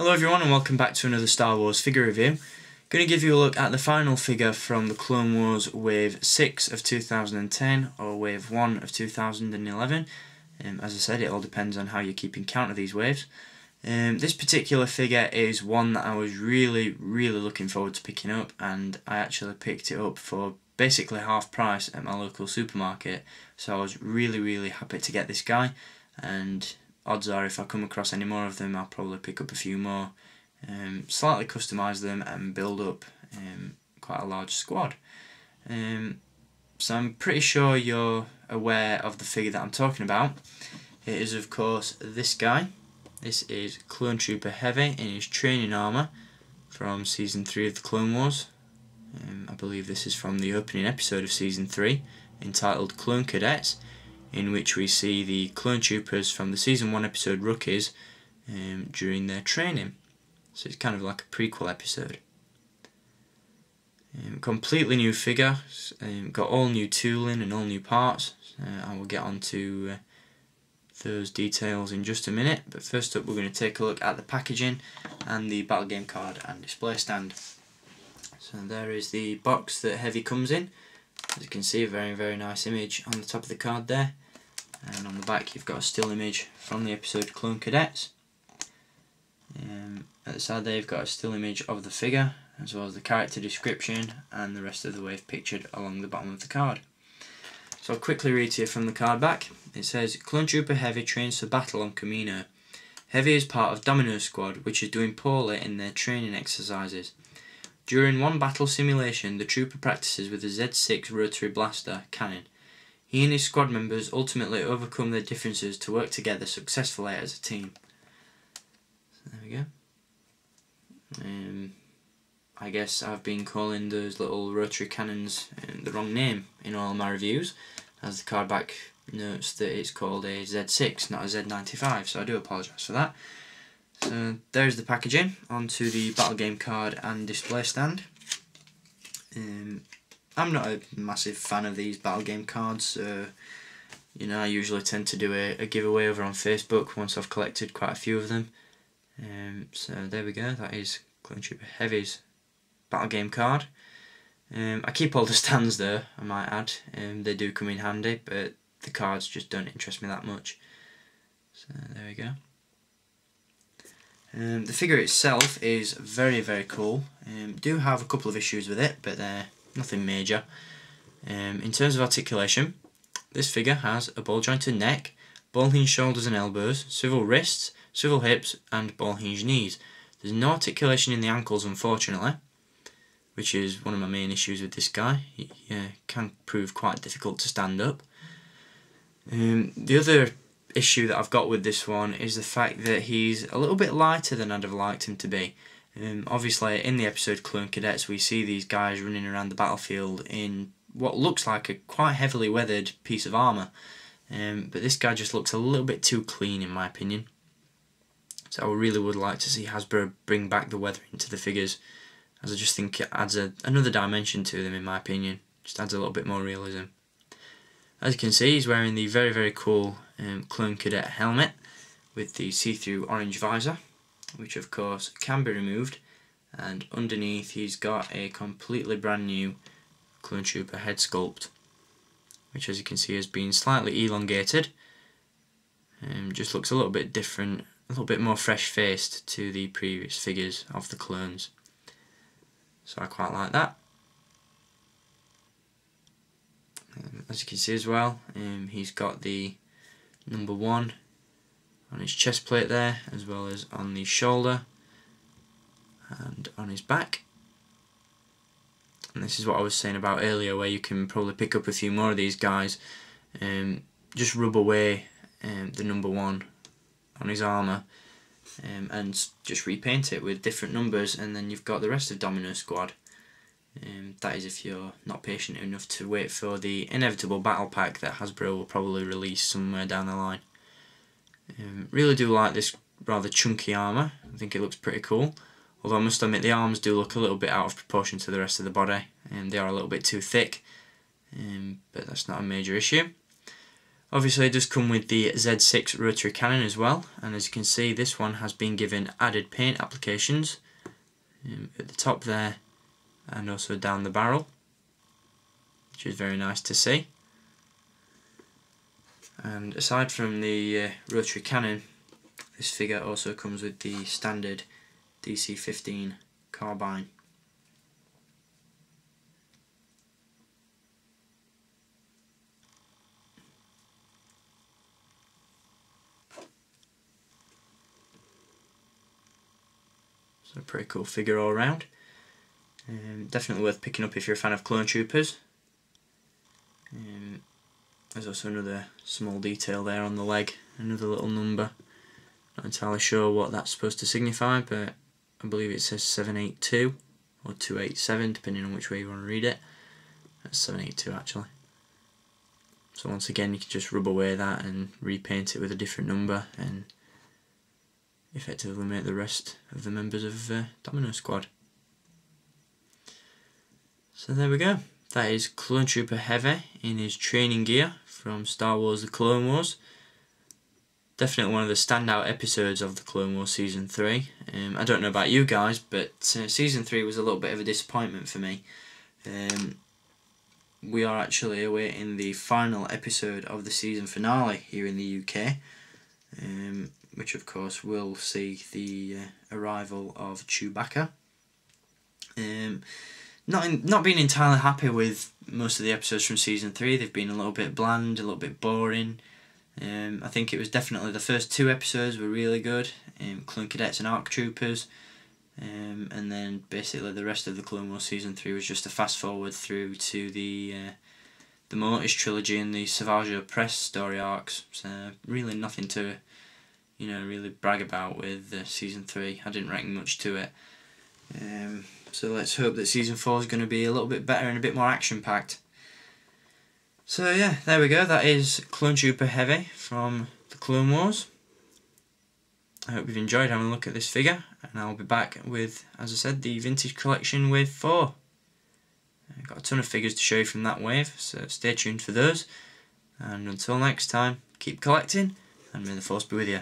Hello everyone and welcome back to another Star Wars figure review. Going to give you a look at the final figure from the Clone Wars Wave 6 of 2010 or Wave 1 of 2011. As I said, it all depends on how you're keeping count of these waves. This particular figure is one that I was really looking forward to picking up, and I actually picked it up for basically half price at my local supermarket, so I was really happy to get this guy, and odds are if I come across any more of them I'll probably pick up a few more, slightly customise them and build up quite a large squad. So I'm pretty sure you're aware of the figure that I'm talking about. It is of course this guy. This is Clone Trooper Hevy in his training armour from Season 3 of the Clone Wars. I believe this is from the opening episode of Season 3, entitled Clone Cadets, in which we see the clone troopers from the Season 1 episode Rookies during their training. So it's kind of like a prequel episode. Completely new figure, got all new tooling and all new parts. I will get on to those details in just a minute, but first up we're going to take a look at the packaging and the battle game card and display stand. So there is the box that Hevy comes in. As you can see, a very nice image on the top of the card there, and on the back you've got a still image from the episode Clone Cadets. At the side there you've got a still image of the figure, as well as the character description and the rest of the wave pictured along the bottom of the card. So I'll quickly read to you from the card back. It says, Clone Trooper Hevy trains for battle on Kamino. Hevy is part of Domino Squad, which is doing poorly in their training exercises. During one battle simulation, the trooper practices with a Z6 rotary blaster cannon. He and his squad members ultimately overcome their differences to work together successfully as a team. So there we go. I guess I've been calling those little rotary cannons the wrong name in all my reviews, as the card back notes that it's called a Z6, not a Z95, so I do apologise for that. So there's the packaging, onto the battle game card and display stand. I'm not a massive fan of these battle game cards. You know, I usually tend to do a giveaway over on Facebook once I've collected quite a few of them. So there we go, that is Clone Trooper Hevy's battle game card. I keep all the stands though, I might add. They do come in handy, but the cards just don't interest me that much. So there we go. The figure itself is very cool. Do have a couple of issues with it, but they're nothing major. In terms of articulation, this figure has a ball jointed neck, ball hinged shoulders and elbows, swivel wrists, swivel hips and ball hinged knees. There's no articulation in the ankles, unfortunately, which is one of my main issues with this guy. He can prove quite difficult to stand up. The other issue that I've got with this one is the fact that he's a little bit lighter than I'd have liked him to be. Obviously in the episode Clone Cadets we see these guys running around the battlefield in what looks like a quite heavily weathered piece of armour, but this guy just looks a little bit too clean in my opinion. So I really would like to see Hasbro bring back the weathering to the figures, as I just think it adds another dimension to them in my opinion. Just adds a little bit more realism. As you can see, he's wearing the very cool Clone Cadet helmet with the see-through orange visor, which of course can be removed, and underneath he's got a completely brand new Clone Trooper head sculpt, which as you can see has been slightly elongated, just looks a little bit different, a little bit more fresh-faced to the previous figures of the clones. So I quite like that. As you can see as well, he's got the number 1 on his chest plate there, as well as on the shoulder and on his back. And this is what I was saying about earlier, where you can probably pick up a few more of these guys, just rub away the number 1 on his armour, and just repaint it with different numbers, and then you've got the rest of Domino Squad. That is if you're not patient enough to wait for the inevitable battle pack that Hasbro will probably release somewhere down the line. Really do like this rather chunky armour. I think it looks pretty cool, although I must admit the arms do look a little bit out of proportion to the rest of the body, and they are a little bit too thick, but that's not a major issue. Obviously it does come with the Z6 rotary cannon as well, and as you can see this one has been given added paint applications at the top there and also down the barrel, which is very nice to see. And aside from the rotary cannon, this figure also comes with the standard DC-15 carbine. So a pretty cool figure all around. Definitely worth picking up if you're a fan of clone troopers. There's also another small detail there on the leg, another little number. Not entirely sure what that's supposed to signify, but I believe it says 782 or 287 depending on which way you want to read it. That's 782 actually. So once again you can just rub away that and repaint it with a different number and effectively make the rest of the members of Domino Squad. So there we go. That is Clone Trooper Hevy in his training gear from Star Wars The Clone Wars. Definitely one of the standout episodes of The Clone Wars Season 3. I don't know about you guys, but Season 3 was a little bit of a disappointment for me. We are actually awaiting the final episode of the season finale here in the UK, which of course will see the arrival of Chewbacca. Not being entirely happy with most of the episodes from Season 3. They've been a little bit bland, a little bit boring. I think it was definitely the first 2 episodes were really good, Clone Cadets and ARC Troopers, and then basically the rest of the Clone Wars Season 3 was just a fast forward through to the Mortis trilogy and the Savage Press story arcs. So really nothing to really brag about with Season 3. I didn't reckon much to it. So let's hope that Season 4 is going to be a little bit better and a bit more action packed. So yeah, there we go, that is Clone Trooper Hevy from the Clone Wars. I hope you've enjoyed having a look at this figure, and I'll be back with, as I said, the vintage collection wave 4. I've got a ton of figures to show you from that wave, so stay tuned for those. And until next time, keep collecting, and may the Force be with you.